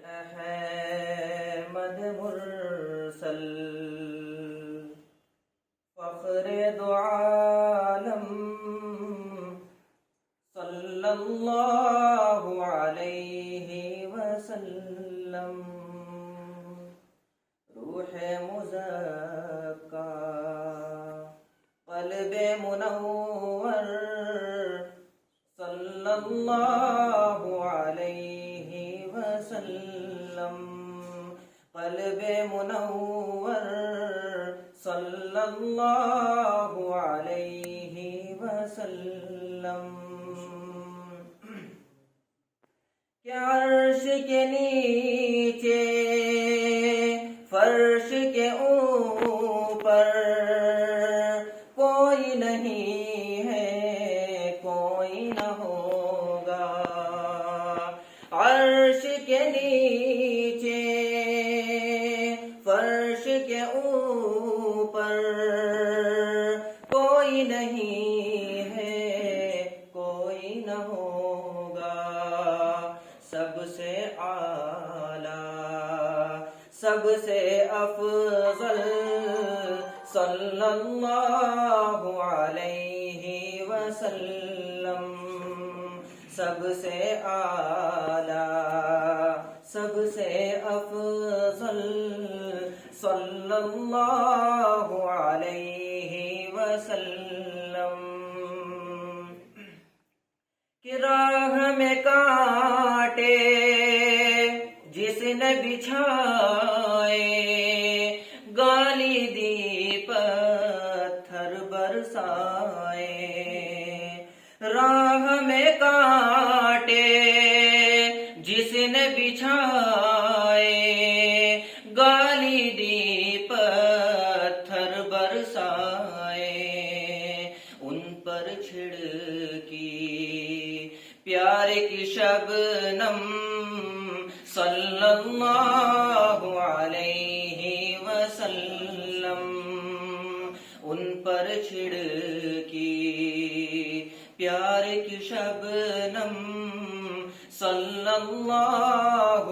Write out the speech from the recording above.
احمد مرسل فخر دو عالم صلی اللہ علیہ وسلم روح مزکا قلب منور صلی اللہ علیہ وسلم قلب منور صلی اللہ علیہ وسلم کیا عرش کے نیچے فرش کے اوپر کوئی نہیں ہے کوئی نہ ہوگا عرش کے نیچے فرش کے اوپر کوئی نہیں ہے کوئی نہ ہوگا سب سے اعلیٰ سب سے افضل صلی اللہ علیہ وسلم سب سے اعلیٰ سب سے افضل صلی اللہ علیہ وسلم کہ راہ میں کانٹے جس نے بچھائے گالی دی پتھر برسائے راہ میں کانٹے جس نے بچھائے گالی دی پتھر برسائے ان پر چھڑکی پیار کی شبنم صلی اللہ علیہ وسلم ان پر چھڑکی پیار کی شبنم صلی اللہ